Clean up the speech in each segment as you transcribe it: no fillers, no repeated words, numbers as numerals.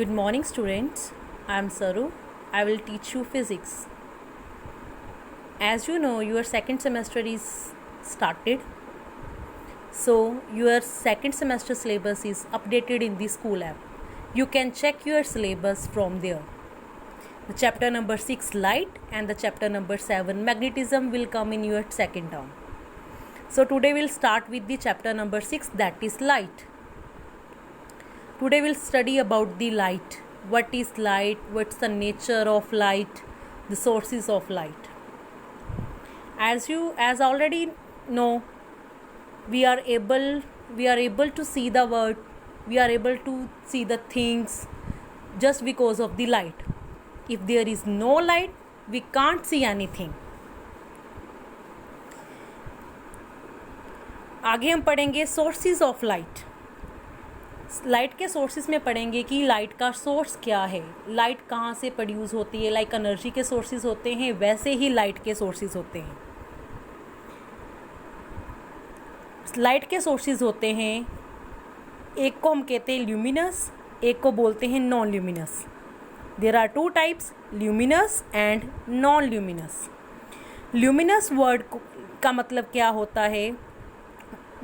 Good morning, students. I am Saru. I will teach you physics. As you know, your second semester is started. So, your second semester syllabus is updated in the school app. You can check your syllabus from there. The chapter number 6, light, and the chapter number 7, magnetism, will come in your second term. So, today we'll start with the chapter number 6, that is light. Today we'll study about the light. What is light? What's the nature of light? The sources of light. As already know, we are able to see the world. We are able to see the things just because of the light. If there is no light, we can't see anything. आगे हम पढ़ेंगे sources of light. Light के sources में पढ़ेंगे कि light का source क्या है, लाइट कहाँ से प्रोड्यूस होती है. लाइक एनर्जी के सोर्सेज होते हैं, वैसे ही लाइट के सोर्सेज होते हैं. लाइट के सोर्सेज होते हैं, एक को हम कहते हैं ल्यूमिनस, एक को बोलते हैं non luminous. There are two types, luminous and non luminous. Luminous word का मतलब क्या होता है?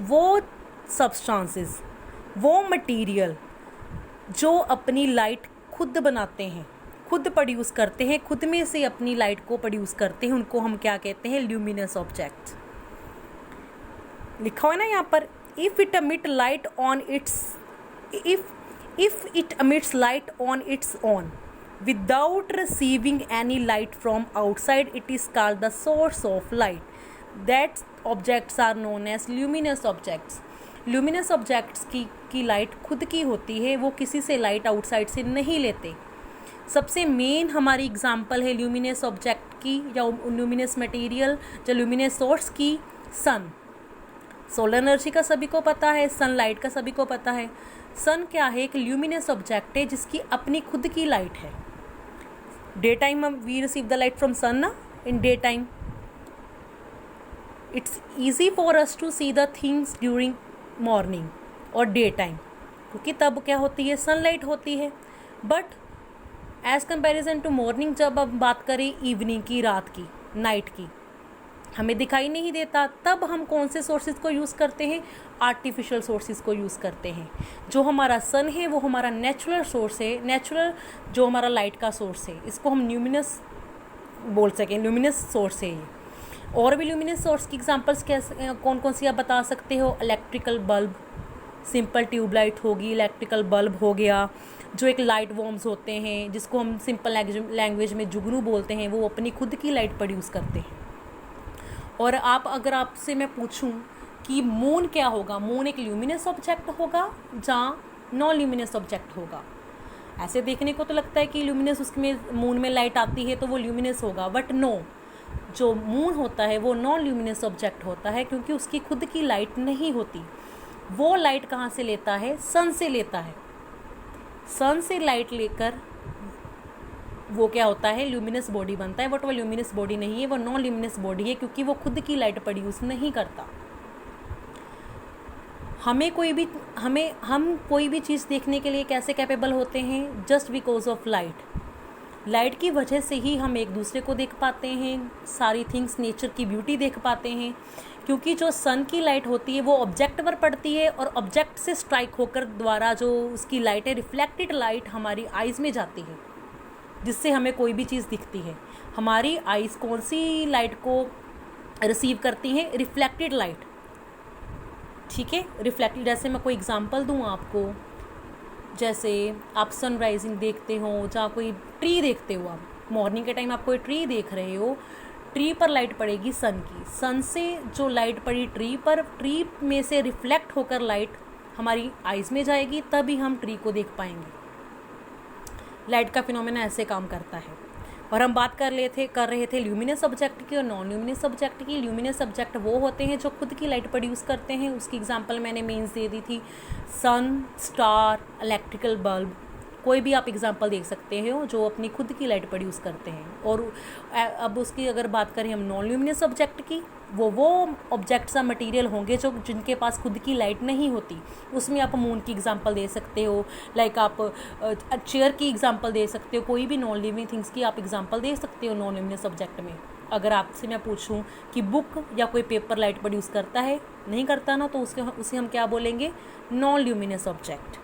वो सब्सटेंसेस, वो मटेरियल जो अपनी लाइट खुद बनाते हैं, खुद प्रोड्यूस करते हैं, खुद में से अपनी लाइट को प्रोड्यूस करते हैं, उनको हम क्या कहते हैं? Luminous object. लिखा हुआ है ना यहाँ पर, if it emit light on its if it emits light on its own without receiving any light from outside, it is called the source of light. That objects are known as luminous objects. Luminous objects की light खुद की होती है, वो किसी से light outside से नहीं लेते. सबसे मेन हमारी एग्जांपल है ल्यूमिनस ऑब्जेक्ट की या ल्यूमिनस मटेरियल या ल्यूमिनस सोर्स की सन. सोलर एनर्जी का सभी को पता है, सनलाइट का सभी को पता है. सन क्या है? एक ल्यूमिनस ऑब्जेक्ट है जिसकी अपनी खुद की लाइट है. Day time we receive the light from sun ना. In day time it's easy for us to see the things during morning और डे टाइम, क्योंकि तब क्या होती है? सनलाइट होती है. But as comparison to morning, जब हम बात करें इवनिंग की, रात की, नाइट की, हमें दिखाई नहीं देता. तब हम कौन से सोर्सेज को यूज़ करते हैं? आर्टिफिशियल सोर्सेज को यूज़ करते हैं. जो हमारा सन है वो हमारा नेचुरल सोर्स है, नेचुरल जो हमारा लाइट का सोर्स है, इसको हम ल्यूमिनस बोल सकें, ल्यूमिनस सोर्स है ये. और भी ल्यूमिनस सोर्स की एग्जांपल्स कैसे कौन कौन सी आप बता सकते हो? इलेक्ट्रिकल बल्ब, सिंपल ट्यूबलाइट होगी, इलेक्ट्रिकल बल्ब हो गया. जो एक लाइट वॉर्म्स होते हैं, जिसको हम सिंपल लैंग्वेज में जुगनू बोलते हैं, वो अपनी खुद की लाइट प्रोड्यूस करते हैं. और अगर आपसे मैं पूछूं कि मून क्या होगा? मून एक ल्यूमिनस ऑब्जेक्ट होगा जहाँ नॉन ल्यूमिनस ऑब्जेक्ट होगा. ऐसे देखने को तो लगता है कि ल्यूमिनस, उसमें मून में लाइट आती है तो वो ल्यूमिनस होगा, बट नो, जो मून होता है वो नॉन ल्यूमिनस ऑब्जेक्ट होता है, क्योंकि उसकी खुद की लाइट नहीं होती. वो लाइट कहाँ से लेता है? सन से लेता है. सन से लाइट लेकर वो क्या होता है? ल्यूमिनस बॉडी बनता है. बट वो ल्यूमिनस बॉडी नहीं है, वो नॉन ल्यूमिनस बॉडी है, क्योंकि वो खुद की लाइट प्रोड्यूस नहीं करता. हम कोई भी चीज़ देखने के लिए कैसे कैपेबल होते हैं? Just because of light. Light की वजह से ही हम एक दूसरे को देख पाते हैं, सारी थिंग्स, नेचर की ब्यूटी देख पाते हैं, क्योंकि जो सन की लाइट होती है वो ऑब्जेक्ट पर पड़ती है और ऑब्जेक्ट से स्ट्राइक होकर द्वारा जो उसकी लाइट है, रिफ्लेक्टेड लाइट हमारी आइज़ में जाती है, जिससे हमें कोई भी चीज़ दिखती है. हमारी आइज़ कौन सी लाइट को रिसीव करती हैं? Reflected light. ठीक है, रिफ्लेक्टेड. जैसे मैं कोई एग्जांपल दूँ आपको, जैसे आप सनराइजिंग देखते हो, जहाँ कोई ट्री देखते हो, आप मॉर्निंग के टाइम आप कोई ट्री देख रहे हो, ट्री पर लाइट पड़ेगी सन की. सन से जो लाइट पड़ी ट्री पर, ट्री में से रिफ्लेक्ट होकर लाइट हमारी आइज़ में जाएगी, तभी हम ट्री को देख पाएंगे. लाइट का फिनोमेना ऐसे काम करता है. और हम बात कर रहे थे ल्यूमिनस ऑब्जेक्ट की और नॉन ल्यूमिनस ऑब्जेक्ट की. ल्यूमिनस ऑब्जेक्ट वो होते हैं जो खुद की लाइट प्रोड्यूस करते हैं. उसकी एग्जांपल मैंने मेंस दे दी थी, सन, स्टार, इलेक्ट्रिकल बल्ब. कोई भी आप एग्जांपल देख सकते हो जो अपनी खुद की लाइट प्रोड्यूस करते हैं। और अब उसकी अगर बात करें हम नॉन ल्यूमिनस ऑब्जेक्ट की, वो ऑब्जेक्ट्स या मटेरियल होंगे जो जिनके पास खुद की लाइट नहीं होती। उसमें आप मून की एग्जांपल दे सकते हो, लाइक आप चेयर की एग्जांपल दे सकते हो, कोई भी नॉन लिविंग थिंग्स की आप एग्जांपल दे सकते हो नॉन ल्यूमिनस ऑब्जेक्ट में। अगर आपसे मैं पूछूं कि बुक या कोई पेपर लाइट प्रोड्यूस करता है, नहीं करता ना, तो उसे हम क्या बोलेंगे, नॉन ल्यूमिनस ऑब्जेक्ट।